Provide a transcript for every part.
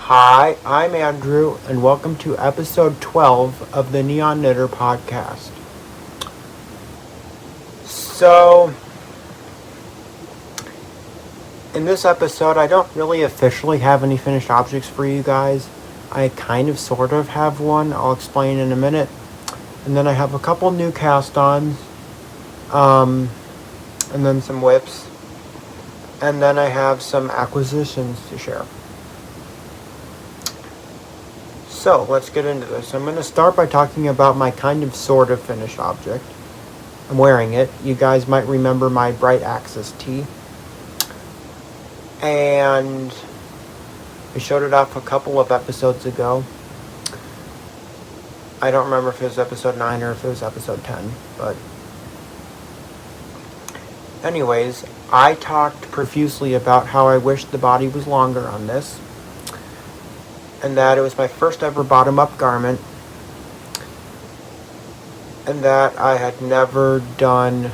Hi, I'm Andrew, and welcome to episode 12 of the Neon Knitter podcast. So, in this episode, I don't really officially have any finished objects for you guys. I kind of sort of have one, I'll explain in a minute. And then I have a couple new cast-ons, and then some whips. And then I have some acquisitions to share. So, let's get into this. I'm going to start by talking about my kind of sort of finished object. I'm wearing it. You guys might remember my Bright Axis tee. And I showed it off a couple of episodes ago. I don't remember if it was episode 9 or if it was episode 10, but anyways, I talked profusely about how I wished the body was longer on this, and that it was my first ever bottom-up garment, and that I had never done...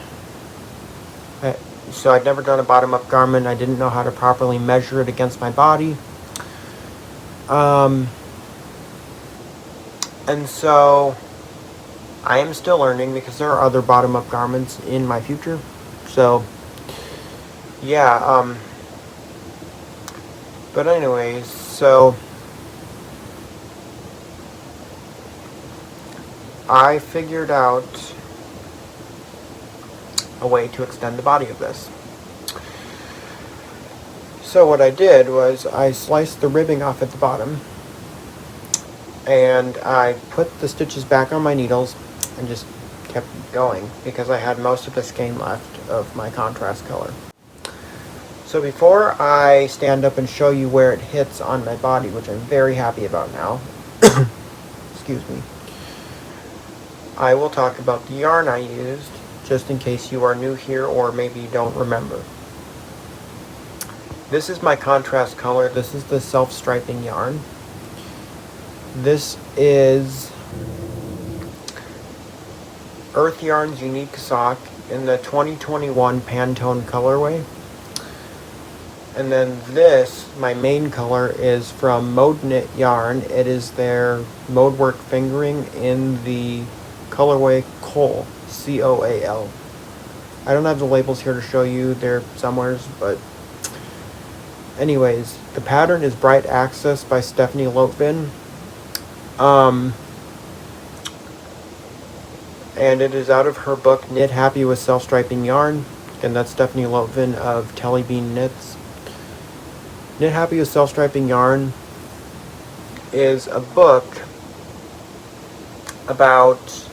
So I'd never done a bottom-up garment. I didn't know how to properly measure it against my body. And so I am still learning because there are other bottom-up garments in my future. So, yeah, but anyways, so I figured out a way to extend the body of this. So what I did was I sliced the ribbing off at the bottom, and I put the stitches back on my needles and just kept going because I had most of the skein left of my contrast color. So before I stand up and show you where it hits on my body, which I'm very happy about now, excuse me, I will talk about the yarn I used, just in case you are new here or maybe you don't remember. This is my contrast color. This is the self-striping yarn. This is Earth Yarn's Unique Sock in the 2021 Pantone colorway. And then this, my main color, is from Mode Knit Yarn. It is their Mode Work fingering in the colorway Coal, C-O-A-L. I don't have the labels here to show you. They're somewheres, but anyways, the pattern is Bright Axis by Stephanie Lotvin. And it is out of her book Knit Happy with Self-Striping Yarn, and that's Stephanie Lotvin of Telly Bean Knits. Knit Happy with Self-Striping Yarn is a book about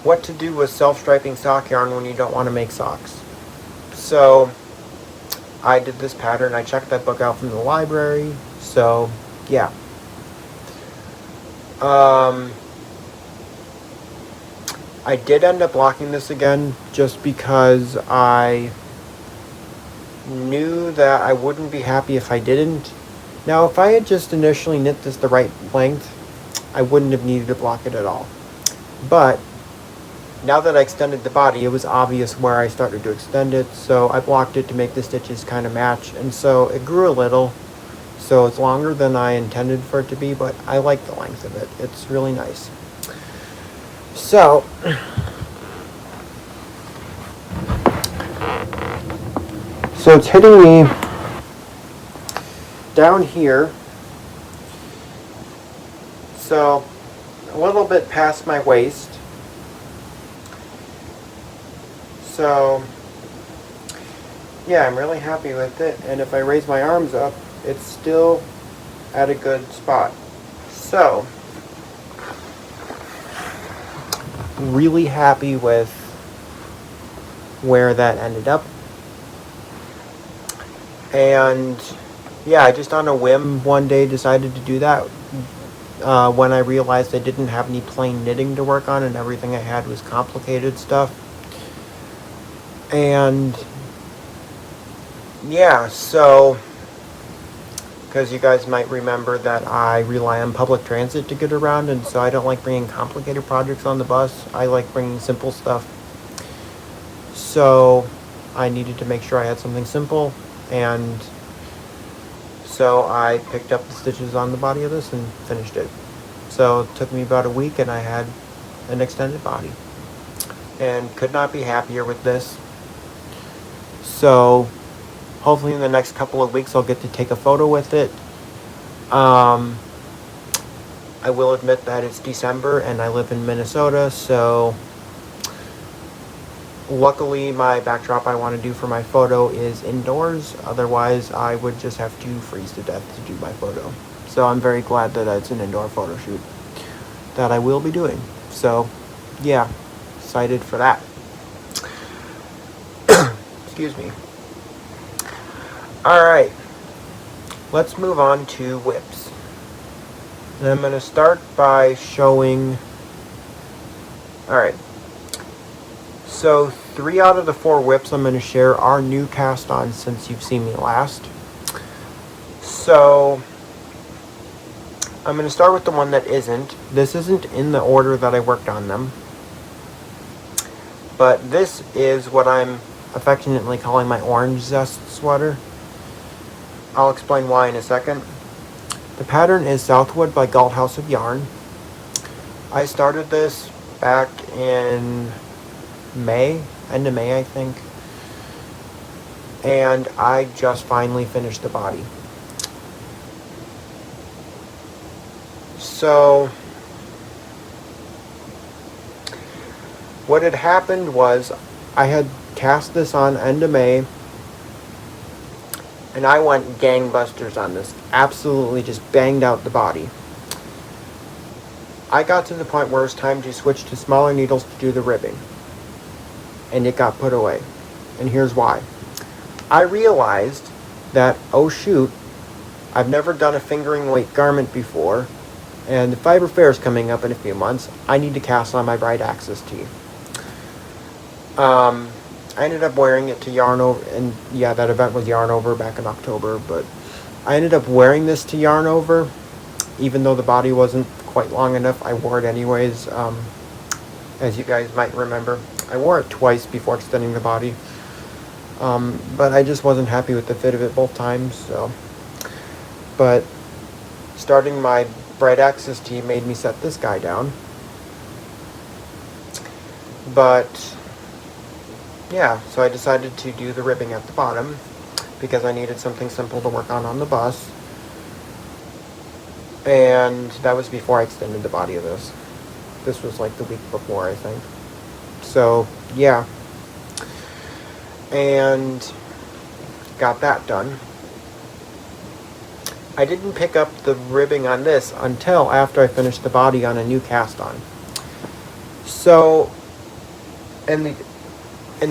what to do with self-striping sock yarn when you don't want to make socks. So I did this pattern. I checked that book out from the library. So yeah. I did end up blocking this again just because I knew that I wouldn't be happy if I didn't. Now, if I had just initially knit this the right length, I wouldn't have needed to block it at all. But now that I extended the body, it was obvious where I started to extend it, so I blocked it to make the stitches kind of match, and so it grew a little. So it's longer than I intended for it to be, but I like the length of it. It's really nice. So it's hitting me down here, so a little bit past my waist. So yeah, I'm really happy with it, and if I raise my arms up, it's still at a good spot. So really happy with where that ended up. And yeah, I just on a whim one day decided to do that when I realized I didn't have any plain knitting to work on and everything I had was complicated stuff. And yeah, so because you guys might remember that I rely on public transit to get around, and so I don't like bringing complicated projects on the bus. I like bringing simple stuff. So I needed to make sure I had something simple, and So I picked up the stitches on the body of this and finished it. So it took me about a week and I had an extended body. And could not be happier with this. So hopefully in the next couple of weeks I'll get to take a photo with it. I will admit that it's December and I live in Minnesota, so luckily my backdrop I want to do for my photo is indoors. Otherwise I would just have to freeze to death to do my photo. So I'm very glad that it's an indoor photo shoot that I will be doing. So yeah, excited for that. Excuse me. Alright, let's move on to whips. And I'm going to start by showing... Alright, so 3 out of the 4 whips I'm going to share are new cast-ons since you've seen me last. So I'm going to start with the one that isn't. This isn't in the order that I worked on them. But this is what I'm affectionately calling my Orange Zest sweater. I'll explain why in a second. The pattern is Southwood by Galt House of Yarn. I started this back in May, end of May I think. And I just finally finished the body. So what had happened was I had cast this on end of May and I went gangbusters on this. Absolutely just banged out the body. I got to the point where it was time to switch to smaller needles to do the ribbing. And it got put away. And here's why. I realized that, oh shoot, I've never done a fingering weight garment before. And the Fiber Fair is coming up in a few months. I need to cast on my Bright Axis tee. I ended up wearing it to Yarn Over, and yeah, that event was Yarn Over back in October, but I ended up wearing this to Yarn Over, even though the body wasn't quite long enough. I wore it anyways, as you guys might remember. I wore it twice before extending the body, but I just wasn't happy with the fit of it both times, so. But starting my Bright Axis tee made me set this guy down. But yeah, so I decided to do the ribbing at the bottom because I needed something simple to work on the bus. And that was before I extended the body of this. This was like the week before, I think. So, yeah. And got that done. I didn't pick up the ribbing on this until after I finished the body on a new cast on. So, and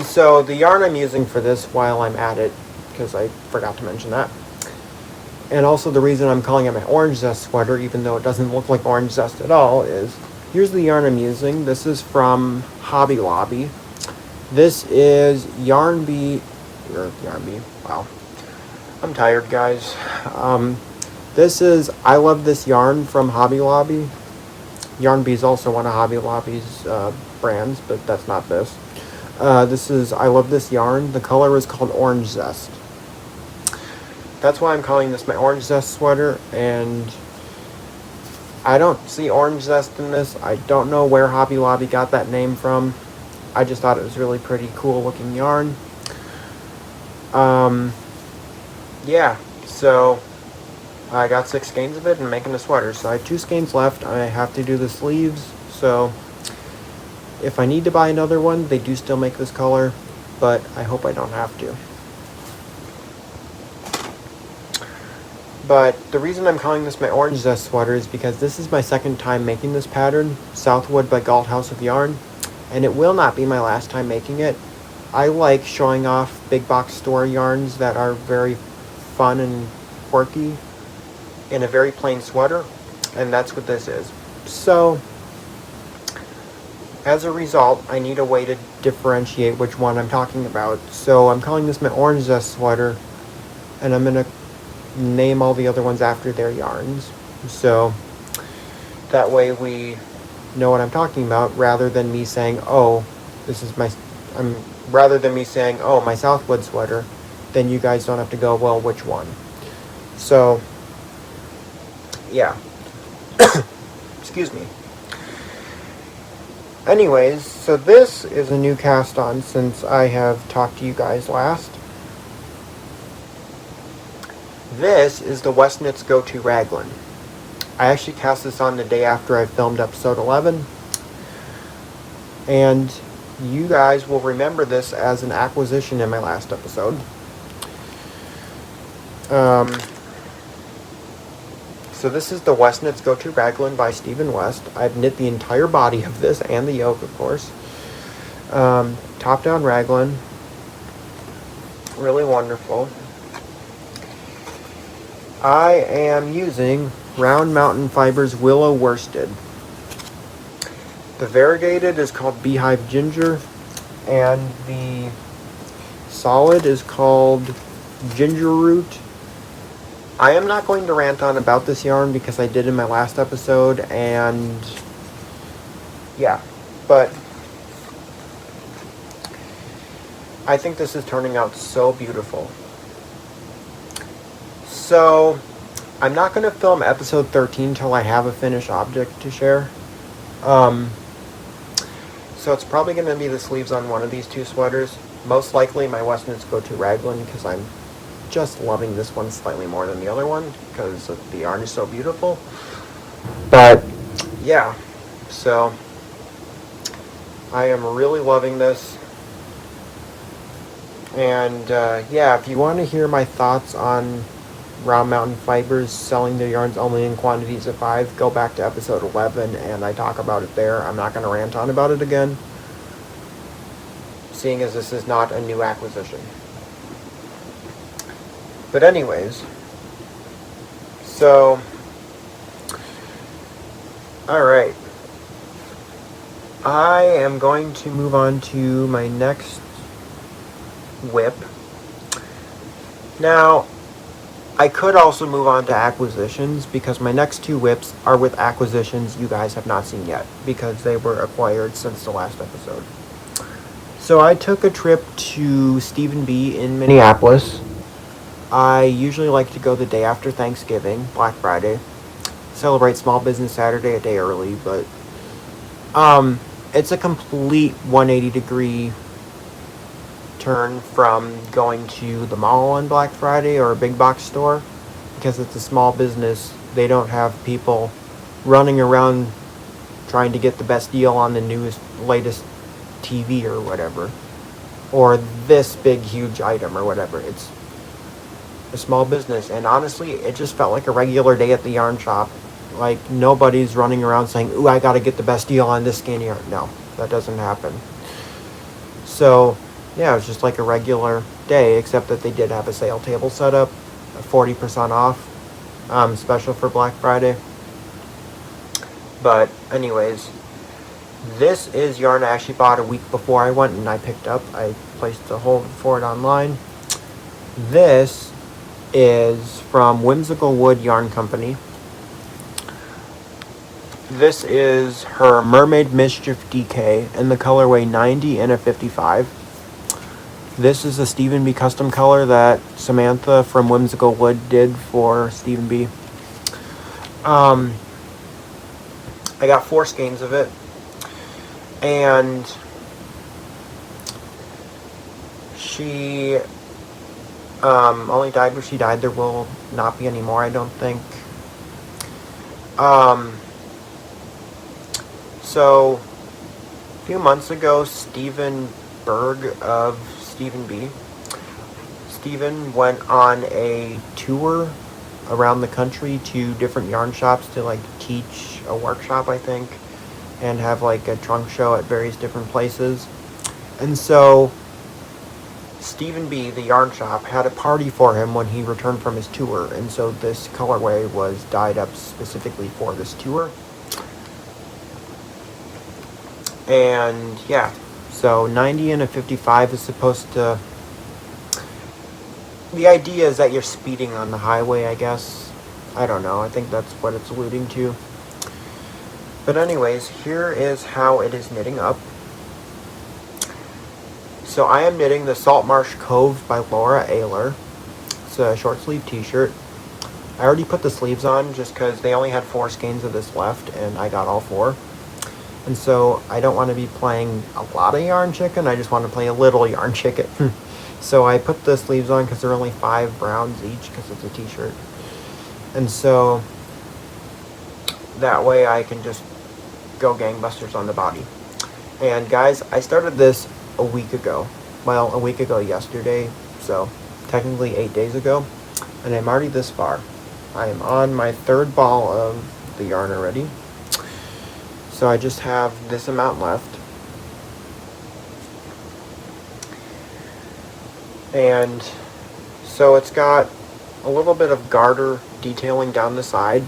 so the yarn I'm using for this while I'm at it, because I forgot to mention that, and also the reason I'm calling it my Orange Zest sweater, even though it doesn't look like Orange Zest at all, is here's the yarn I'm using. This is from Hobby Lobby. This is Yarn Bee. Wow. I'm tired, guys. This is I Love This Yarn from Hobby Lobby. Yarn Bee is also one of Hobby Lobby's brands, but that's not this. This is I Love This Yarn. The color is called Orange Zest. That's why I'm calling this my Orange Zest sweater, and I don't see Orange Zest in this. I don't know where Hobby Lobby got that name from. I just thought it was really pretty cool looking yarn. Yeah, so I got 6 skeins of it and making a sweater. So I have 2 skeins left. I have to do the sleeves, so if I need to buy another one, they do still make this color, but I hope I don't have to. But the reason I'm calling this my Orange Zest sweater is because this is my second time making this pattern, Southwood by Galt House of Yarn, and it will not be my last time making it. I like showing off big box store yarns that are very fun and quirky in a very plain sweater, and that's what this is. So, as a result, I need a way to differentiate which one I'm talking about. So I'm calling this my Orange Zest sweater, and I'm going to name all the other ones after their yarns. So that way we know what I'm talking about, rather than me saying, oh, this is my, rather than me saying, oh, my Southwood sweater, then you guys don't have to go, well, which one? So, yeah. Excuse me. Anyways, so this is a new cast on since I have talked to you guys last. This is the Westnitz Go-To Raglan. I actually cast this on the day after I filmed episode 11. And you guys will remember this as an acquisition in my last episode. So this is the Westnitz Go-To Raglan by Stephen West. I've knit the entire body of this and the yoke, of course. Top-down raglan. Really wonderful. I am using Round Mountain Fibers Willow Worsted. The variegated is called Beehive Ginger, and the solid is called Ginger Root. I am not going to rant on about this yarn because I did in my last episode, and yeah, but I think this is turning out so beautiful. So, I'm not going to film episode 13 till I have a finished object to share. So it's probably going to be the sleeves on one of these two sweaters. Most likely my Westnitz Go-To Raglan, because I'm just loving this one slightly more than the other one because the yarn is so beautiful. But yeah, so I am really loving this. And yeah, if you want to hear my thoughts on Round Mountain Fibers selling their yarns only in quantities of 5, go back to episode 11 and I talk about it there. I'm not going to rant on about it again, seeing as this is not a new acquisition. But anyways, so, alright. I am going to move on to my next whip. Now, I could also move on to acquisitions because my next two whips are with acquisitions you guys have not seen yet because they were acquired since the last episode. So I took a trip to Stephen B in Minneapolis. I usually like to go the day after Thanksgiving, Black Friday. Celebrate Small Business Saturday a day early, but it's a complete 180-degree turn from going to the mall on Black Friday or a big box store, because it's a small business. They don't have people running around trying to get the best deal on the newest, latest TV or whatever, or this big, huge item or whatever. It's a small business, and honestly, it just felt like a regular day at the yarn shop. Like, nobody's running around saying, ooh, I gotta get the best deal on this skinny yarn. No, that doesn't happen. So yeah, it was just like a regular day, except that they did have a sale table set up, 40% off, special for Black Friday. But anyways, this is yarn I actually bought a week before I went and I picked up. I placed a hold for it online. This is from Whimsical Wood Yarn Company. This is her Mermaid Mischief DK in the colorway 90 and a 55. This is a Stephen B custom color that Samantha from Whimsical Wood did for Stephen B. I got 4 skeins of it, and she only died when she died. There will not be any more, I don't think. So a few months ago, Stephen Berg of Stephen B. Stephen went on a tour around the country to different yarn shops to like teach a workshop, I think, and have like a trunk show at various different places. And so Stephen B, the yarn shop, had a party for him when he returned from his tour, and so this colorway was dyed up specifically for this tour. And yeah, so 90 and a 55 is supposed to... The idea is that you're speeding on the highway, I guess. I don't know, I think that's what it's alluding to. But anyways, here is how it is knitting up. So I am knitting the Saltmarsh Cove by Laura Ayler. It's a short sleeve t-shirt. I already put the sleeves on just because they only had 4 skeins of this left, and I got all 4. And so I don't want to be playing a lot of Yarn Chicken. I just want to play a little Yarn Chicken. So I put the sleeves on because they're only 5 browns each because it's a t-shirt. And so that way I can just go gangbusters on the body. And guys, I started this a week ago. Well, a week ago yesterday, so technically 8 days ago. And I'm already this far. I am on my 3rd ball of the yarn already. So I just have this amount left. And so it's got a little bit of garter detailing down the side.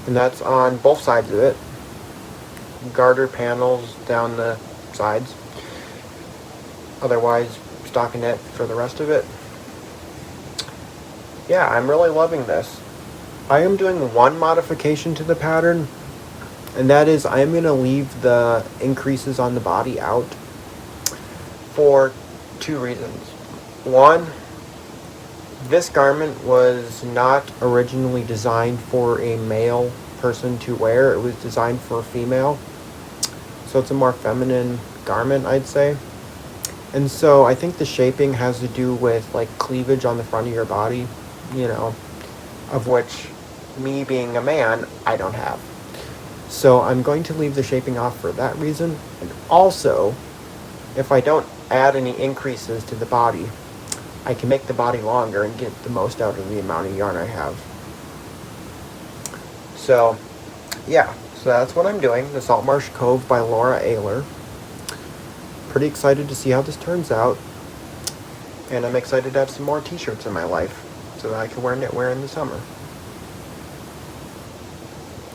And that's on both sides of it. Garter panels down the sides. Otherwise, stockinette for the rest of it. Yeah, I'm really loving this. I am doing one modification to the pattern, and that is I'm going to leave the increases on the body out for 2 reasons. One, this garment was not originally designed for a male person to wear. It was designed for a female. So it's a more feminine garment, I'd say. And so I think the shaping has to do with like cleavage on the front of your body, you know, of which me being a man, I don't have. So I'm going to leave the shaping off for that reason. And also, if I don't add any increases to the body, I can make the body longer and get the most out of the amount of yarn I have. So, yeah. So that's what I'm doing. The Saltmarsh Cove by Laura Ayler. Pretty excited to see how this turns out. And I'm excited to have some more t-shirts in my life so that I can wear knitwear in the summer.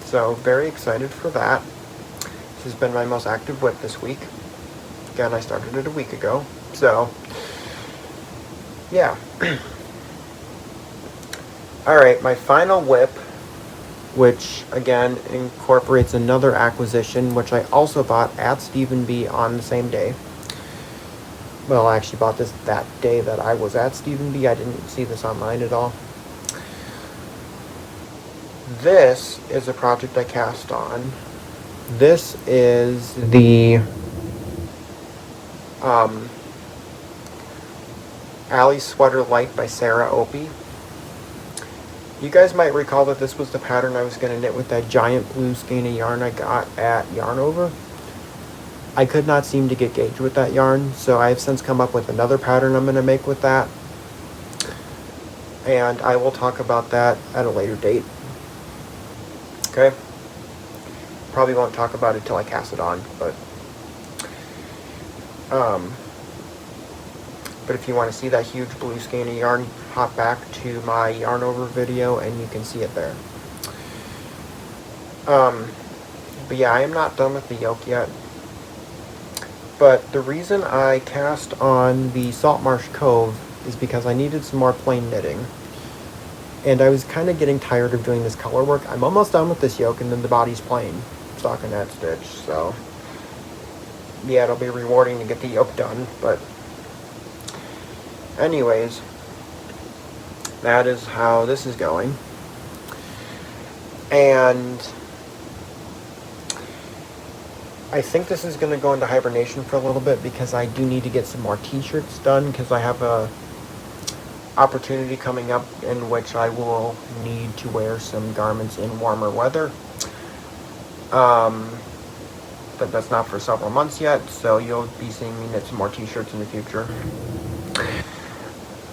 So, very excited for that. This has been my most active whip this week. Again, I started it a week ago. So, yeah. Alright, my final whip, which again incorporates another acquisition, which I also bought at Stephen B on the same day. Well, I actually bought this that day that I was at Stephen B. I didn't see this online at all. This is a project I cast on. This is the Alley Sweater Light by Sarah Opie. You guys might recall that this was the pattern I was going to knit with that giant blue skein of yarn I got at Yarnover. I could not seem to get gauged with that yarn, so I have since come up with another pattern I'm going to make with that. And I will talk about that at a later date. Okay? Probably won't talk about it till I cast it on, but if you want to see that huge blue skein of yarn, hop back to my Yarnover video and you can see it there. But yeah, I am not done with the yoke yet. But the reason I cast on the Saltmarsh Cove is because I needed some more plain knitting. And I was kind of getting tired of doing this color work. I'm almost done with this yoke and then the body's plain. Stockinette stitch, so yeah, it'll be rewarding to get the yoke done, but anyways, that is how this is going. And I think this is going to go into hibernation for a little bit because I do need to get some more t-shirts done because I have a opportunity coming up in which I will need to wear some garments in warmer weather. But that's not for several months yet, so you'll be seeing me knit some more t-shirts in the future.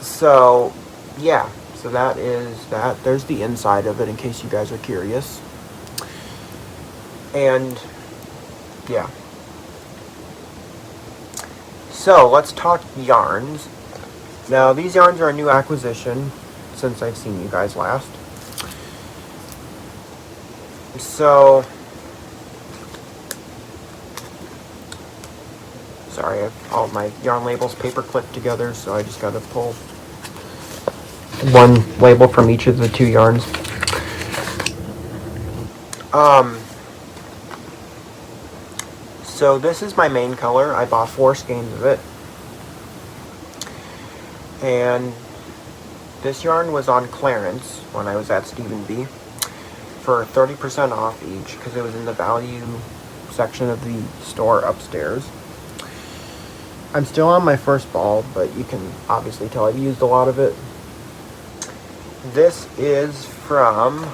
So, yeah, so that is that. There's the inside of it in case you guys are curious. And, yeah. So, let's talk yarns. Now, these yarns are a new acquisition since I've seen you guys last. So, sorry, I have all my yarn labels paper clipped together, so I just gotta pull one label from each of the 2 yarns. So this is my main color. I bought 4 skeins of it. And This yarn was on clearance when I was at Stephen B. for 30% off each because it was in the value section of the store upstairs. I'm still on my first ball, but you can obviously tell I've used a lot of it. This is from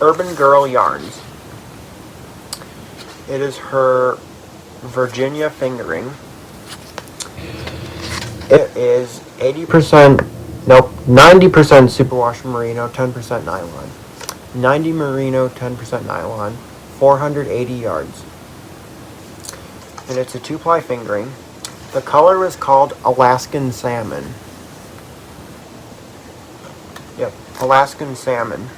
Urban Girl Yarns. It is her Virginia fingering. It is 90% superwash merino, 10% nylon. 90 merino, 10% nylon, 480 yards. And it's a 2-ply fingering. The color is called Alaskan Salmon. Yep, Alaskan Salmon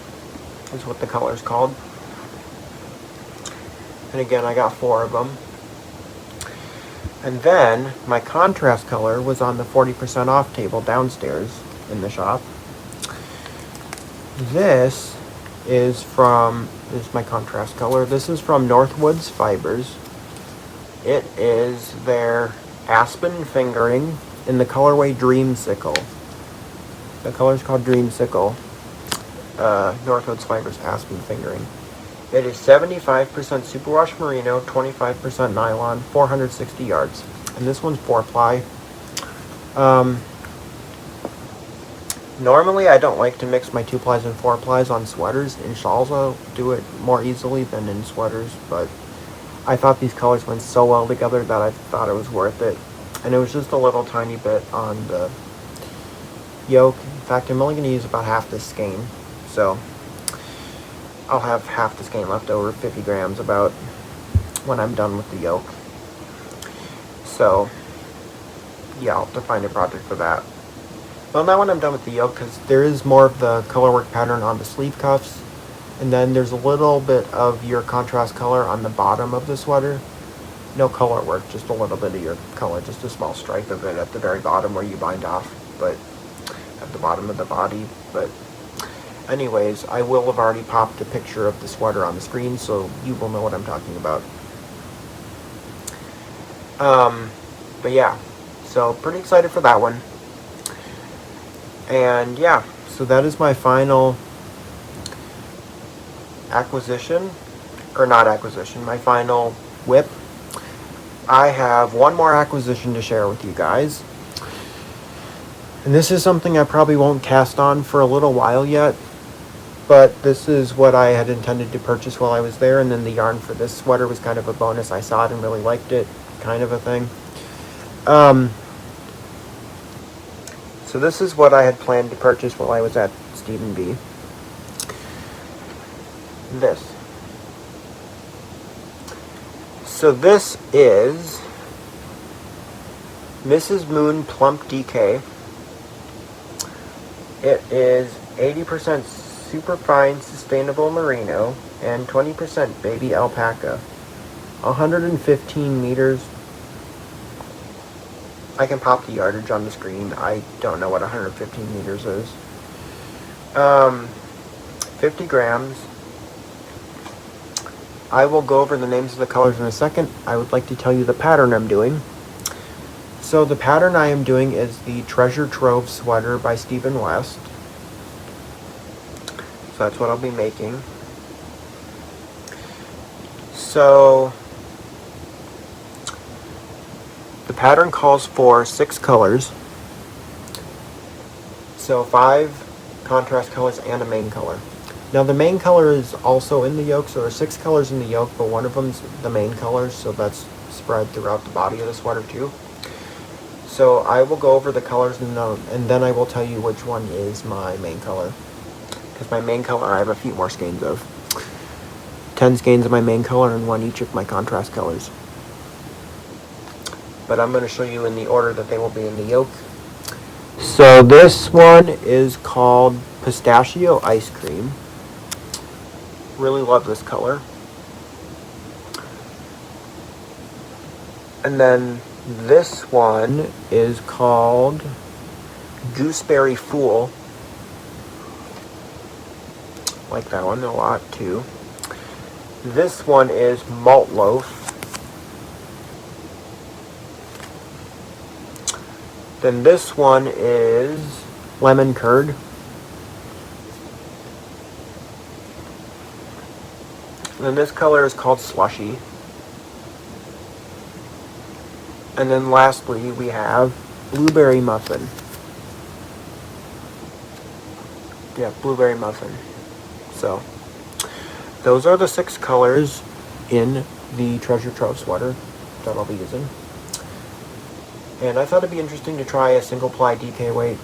is what the color is called. And again, I got 4 of them. And then my contrast color was on the 40% off table downstairs in the shop. This is my contrast color. This is from Northwoods Fibers. It is their Aspen fingering in the colorway Dreamsicle. The color is called Dreamsicle. Northwoods Fibers Aspen fingering. It is 75% superwash merino, 25% nylon, 460 yards. And this one's 4-ply. Normally I don't like to mix my 2-plies and 4-plies on sweaters. In shawls I'll do it more easily than in sweaters, but I thought these colors went so well together that I thought it was worth it. And it was just a little tiny bit on the yoke. In fact, I'm only going to use about half this skein. So I'll have half the skein left over, 50 grams about, when I'm done with the yoke. So yeah, I'll have to find a project for that. Well, not when I'm done with the yoke, because there is more of the colorwork pattern on the sleeve cuffs. And then there's a little bit of your contrast color on the bottom of the sweater. No color work, just a little bit of your color, just a small stripe of it at the very bottom where you bind off, but at the bottom of the body. But anyways, I will have already popped a picture of the sweater on the screen, so you will know what I'm talking about. But yeah, so pretty excited for that one. And yeah, so that is my final acquisition, or not acquisition, my final whip. I have one more acquisition to share with you guys. And this is something I probably won't cast on for a little while yet, but this is what I had intended to purchase while I was there, and then the yarn for this sweater was kind of a bonus. I saw it and really liked it, kind of a thing. So this is what I had planned to purchase while I was at Stephen B. This. So this is Mrs. Moon Plump DK. It is 80% superfine sustainable merino and 20% baby alpaca. 115 meters. I can pop the yardage on the screen. I don't know what 115 meters is. 50 grams. I will go over the names of the colors in a second. I would like to tell you the pattern I'm doing. So the pattern I am doing is the Treasure Trove sweater by Stephen West. So that's what I'll be making. So the pattern calls for 6 colors. So 5 contrast colors and a main color. Now the main color is also in the yoke, so there's 6 colors in the yoke, but one of them's the main color, so that's spread throughout the body of the sweater too. So I will go over the colors and then I will tell you which one is my main color. Because my main color I have a few more skeins of. 10 skeins of my main color and 1 each of my contrast colors. But I'm going to show you in the order that they will be in the yoke. So this one is called Pistachio Ice Cream. Really love this color. And then this one is called Gooseberry Fool. Like that one a lot too. This one is Malt Loaf. Then this one is lemon curd. And this color is called Slushy. And then lastly, we have blueberry muffin. Yeah, blueberry muffin. So, those are the 6 colors in the Treasure Trove sweater that I'll be using. And I thought it'd be interesting to try a single ply DK weight.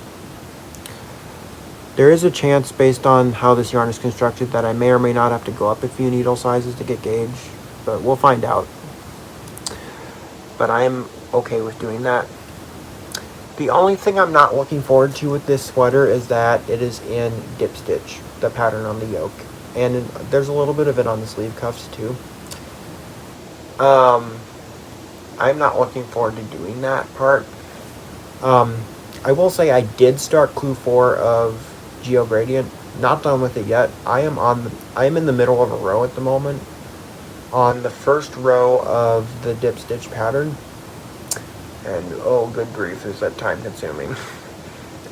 There is a chance, based on how this yarn is constructed, that I may or may not have to go up a few needle sizes to get gauge, but we'll find out. But I am okay with doing that. The only thing I'm not looking forward to with this sweater is that it is in dip stitch, the pattern on the yoke. And there's a little bit of it on the sleeve cuffs too. I'm not looking forward to doing that part. I will say I did start Clue 4 of Geo Gradient. Not done with it yet. I am in the middle of a row at the moment, on the first row of the dip stitch pattern. And oh, good grief, is that time consuming.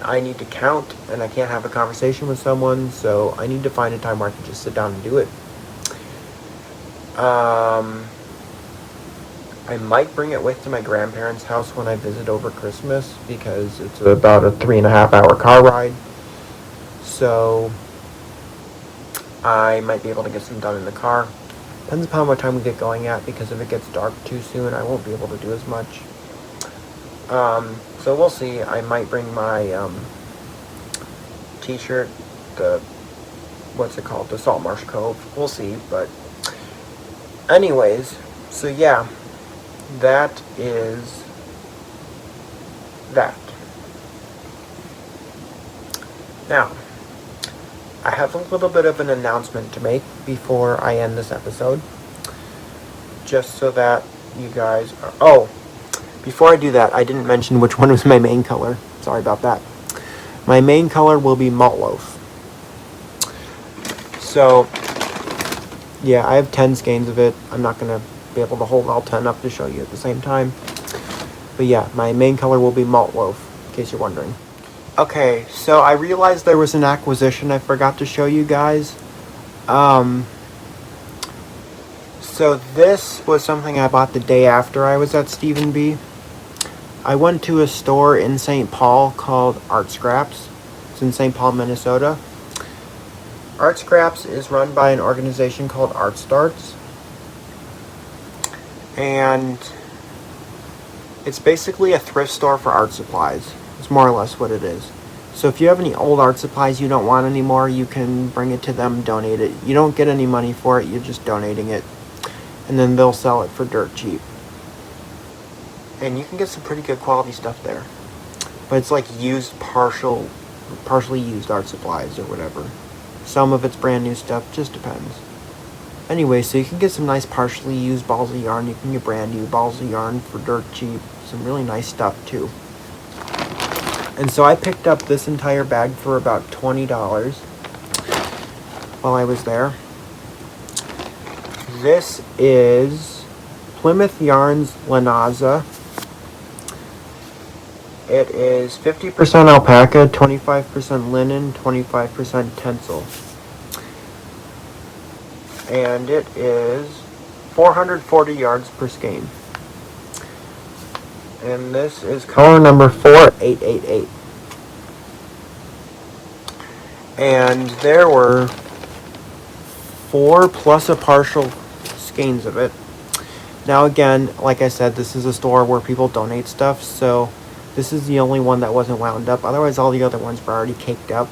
I need to count, and I can't have a conversation with someone, so I need to find a time where I can just sit down and do it. I might bring it with to my grandparents' house when I visit over Christmas, because it's about a 3.5 hour car ride. So I might be able to get some done in the car. Depends upon what time we get going at, because if it gets dark too soon, I won't be able to do as much. So we'll see. I might bring my t-shirt, what's it called? The Saltmarsh Cove. We'll see, but anyways, so yeah, that is that. Now, I have a little bit of an announcement to make before I end this episode, just so that you guys are... Oh, before I do that, I didn't mention which one was my main color. Sorry about that. My main color will be Malt Loaf. So, yeah, I have 10 skeins of it. I'm not going to be able to hold all 10 up to show you at the same time. But yeah, my main color will be Malt Loaf, in case you're wondering. Okay, so I realized there was an acquisition I forgot to show you guys. So this was something I bought the day after I was at Stephen B. I went to a store in St. Paul called Art Scraps. It's in St. Paul, Minnesota. Art Scraps is run by an organization called Art Starts. And it's basically a thrift store for art supplies. It's more or less what it is. So if you have any old art supplies you don't want anymore, you can bring it to them, donate it. You don't get any money for it, you're just donating it. And then they'll sell it for dirt cheap. And you can get some pretty good quality stuff there. But it's like used, partially used art supplies or whatever. Some of it's brand new stuff, just depends. Anyway, so you can get some nice partially used balls of yarn. You can get brand new balls of yarn for dirt cheap. Some really nice stuff too. And so I picked up this entire bag for about $20 while I was there. This is Plymouth Yarns Lanaza. It is 50% alpaca, 25% linen, 25% tencel. And it is 440 yards per skein. And this is color number 4888. And there were 4 plus a partial skeins of it. Now again, like I said, this is a store where people donate stuff, so this is the only one that wasn't wound up. Otherwise, all the other ones were already caked up.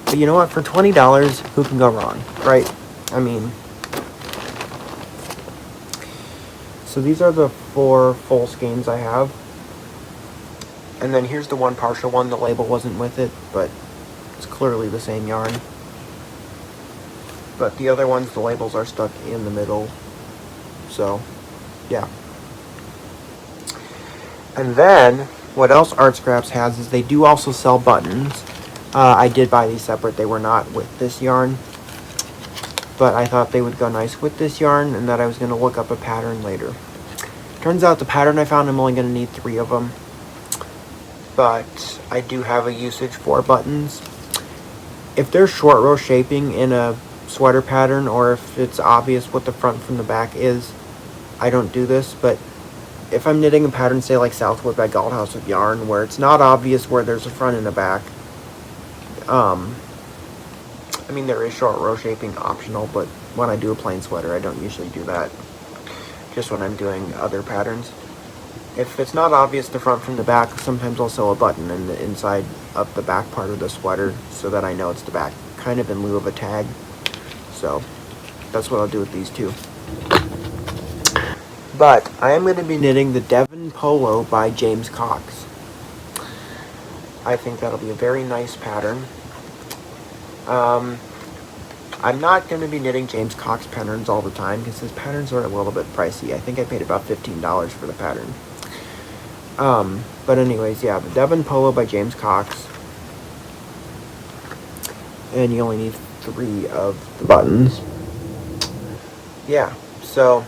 But you know what? For $20, who can go wrong, right? I mean... So these are the 4 full skeins I have. And then here's the one partial one. The label wasn't with it, but it's clearly the same yarn. But the other ones, the labels are stuck in the middle. So, yeah. And then, what else Art Scraps has is they do also sell buttons. I did buy these separate. They were not with this yarn. But I thought they would go nice with this yarn, and that I was going to look up a pattern later. Turns out the pattern I found, I'm only going to need 3 of them. but I do have a usage for buttons. If there's short row shaping in a sweater pattern, or if it's obvious what the front from the back is, I don't do this. But if I'm knitting a pattern, say like Southwood by Galdhouse with yarn, where it's not obvious where there's a front and a back, I mean, there is short row shaping optional, but when I do a plain sweater, I don't usually do that. Just when I'm doing other patterns. If it's not obvious the front from the back, sometimes I'll sew a button in the inside of the back part of the sweater so that I know it's the back, kind of in lieu of a tag. So that's what I'll do with these two. But I am going to be knitting the Devon Polo by James Cox. I think that'll be a very nice pattern. I'm not going to be knitting James Cox patterns all the time because his patterns are a little bit pricey. I think I paid about $15 for the pattern. But anyways, yeah, the Devon Polo by James Cox. And you only need 3 of the buttons. Yeah, so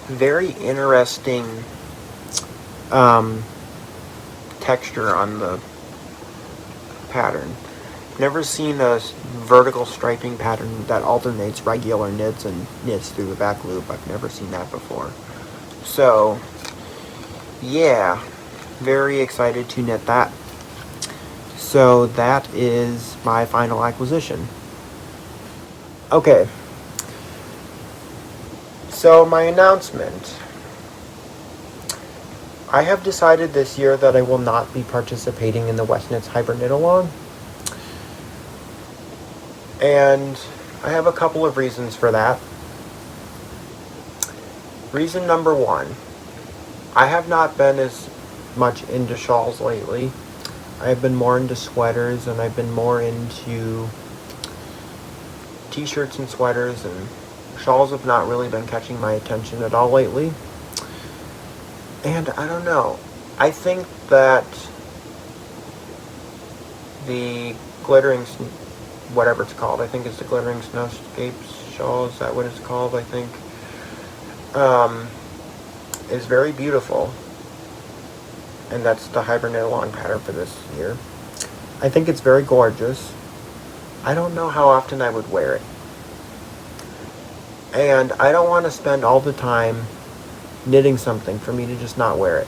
very interesting texture on the pattern. Never seen a vertical striping pattern that alternates regular knits and knits through the back loop. I've never seen that before. So, yeah, very excited to knit that. So that is my final acquisition. Okay. So my announcement. I have decided this year that I will not be participating in the West Knits Hybrid Knit Along. And I have a couple of reasons for that. Reason number 1, I have not been as much into shawls lately. I've been more into sweaters, and I've been more into t-shirts and sweaters, and shawls have not really been catching my attention at all lately. And I don't know. I think that the glittering, whatever it's called, I think it's the Glittering Snowscapes shawl, is that what it's called, I think, is very beautiful. And that's the Hybrid Knit Along pattern for this year. I think it's very gorgeous. I don't know how often I would wear it. And I don't want to spend all the time knitting something for me to just not wear it.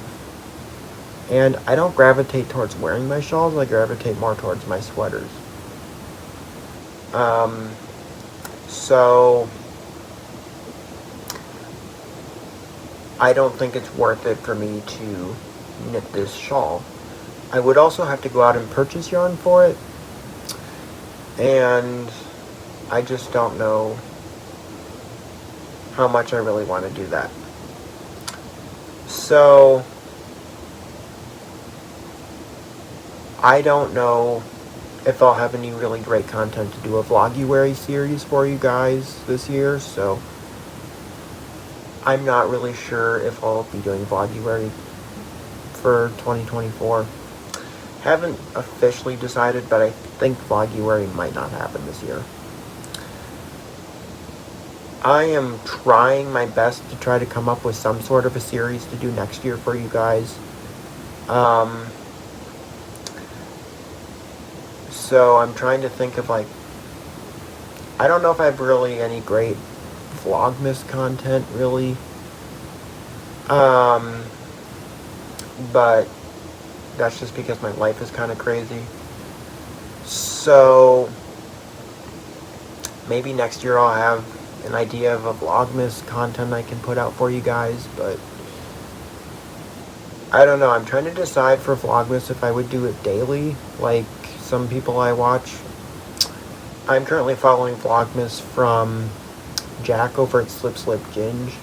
And I don't gravitate towards wearing my shawls, I gravitate more towards my sweaters. So I don't think it's worth it for me to knit this shawl. I would also have to go out and purchase yarn for it, and I just don't know how much I really want to do that. So I don't know if I'll have any really great content to do a Vloguary series for you guys this year, so I'm not really sure if I'll be doing Vloguary for 2024. Haven't officially decided, but I think Vloguary might not happen this year. I am trying my best to try to come up with some sort of a series to do next year for you guys. So I'm trying to think of, like, I don't know if I have really any great Vlogmas content, really. But that's just because my life is kind of crazy. So maybe next year I'll have an idea of a Vlogmas content I can put out for you guys, but I don't know. I'm trying to decide for Vlogmas if I would do it daily, like some people I watch. I'm currently following Vlogmas from Jack over at Slip Ginge.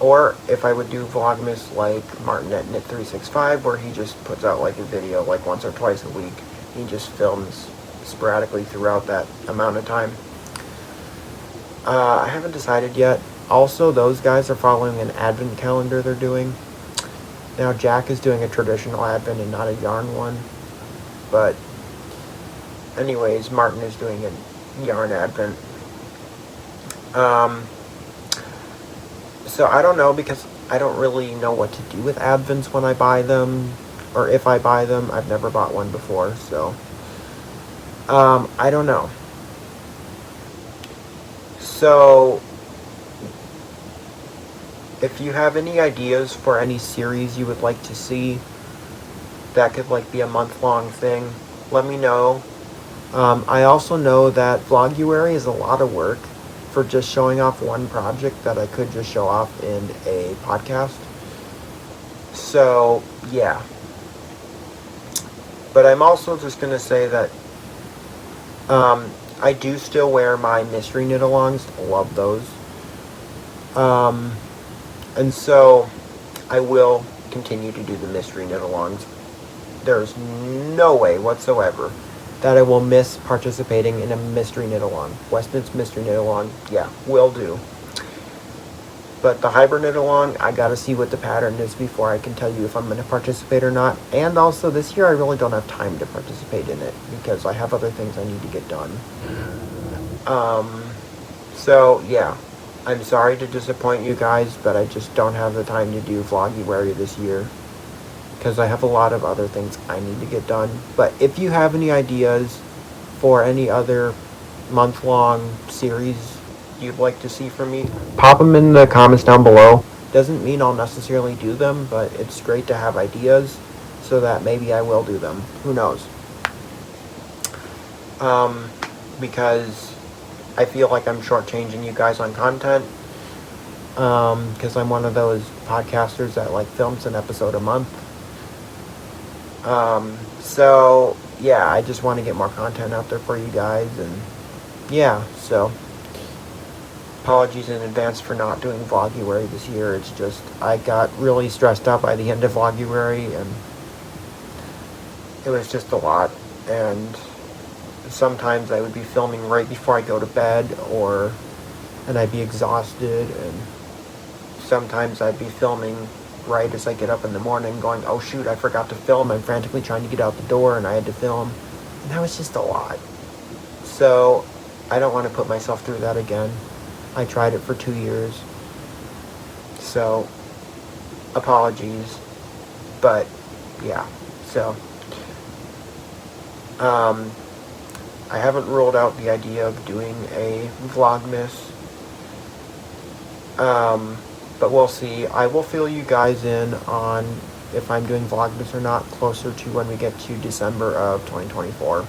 Or if I would do Vlogmas like Martin at Knit365, where he just puts out like a video like once or twice a week. He just films sporadically throughout that amount of time. I haven't decided yet. Also, those guys are following an advent calendar they're doing. Now, Jack is doing a traditional advent and not a yarn one. But anyways, Martin is doing a yarn advent. So I don't know, because I don't really know what to do with Advents when I buy them, or if I buy them. I've never bought one before, so I don't know. So if you have any ideas for any series you would like to see that could like be a month-long thing, let me know. I also know that Vloguary is a lot of work for just showing off one project that I could just show off in a podcast. So, yeah. But I'm also just going to say that I do still wear my mystery knit-alongs. Love those. And so I will continue to do the mystery knit-alongs. There's no way whatsoever that I will miss participating in a mystery knit-along. Westminster mystery knit-along, yeah, will do. But the hybrid knit-along, I gotta see what the pattern is before I can tell you if I'm going to participate or not. And also, this year I really don't have time to participate in it because I have other things I need to get done. So, yeah. I'm sorry to disappoint you guys, but I just don't have the time to do Vloguary this year because I have a lot of other things I need to get done. But if you have any ideas for any other month-long series you'd like to see from me, pop them in the comments down below. Doesn't mean I'll necessarily do them, but it's great to have ideas so that maybe I will do them. Who knows? Because I feel like I'm shortchanging you guys on content. Because I'm one of those podcasters that like films an episode a month. So yeah, I just want to get more content out there for you guys, and yeah, so apologies in advance for not doing Vloguary this year. It's just I got really stressed out by the end of Vloguary, and it was just a lot. And sometimes I would be filming right before I go to bed, and I'd be exhausted, and sometimes I'd be filming right as I get up in the morning going, oh shoot, I forgot to film. I'm frantically trying to get out the door and I had to film. And that was just a lot. So I don't want to put myself through that again. I tried it for 2 years. So apologies. But yeah, so I haven't ruled out the idea of doing a Vlogmas. But we'll see. I will fill you guys in on if I'm doing Vlogmas or not closer to when we get to December of 2024.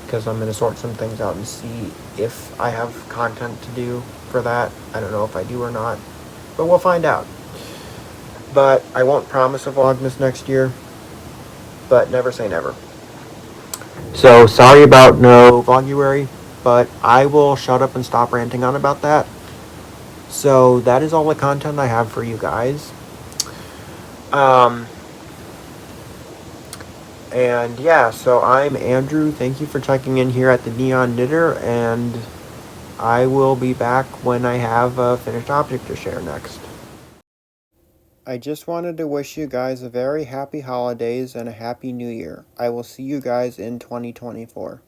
Because I'm going to sort some things out and see if I have content to do for that. I don't know if I do or not. But we'll find out. But I won't promise a Vlogmas next year. But never say never. So sorry about no Vloguary. But I will shut up and stop ranting on about that. So that is all the content I have for you guys. And yeah, so I'm Andrew. Thank you for checking in here at the Neon Knitter, and I will be back when I have a finished object to share next. I just wanted to wish you guys a very happy holidays and a happy new year. I will see you guys in 2024.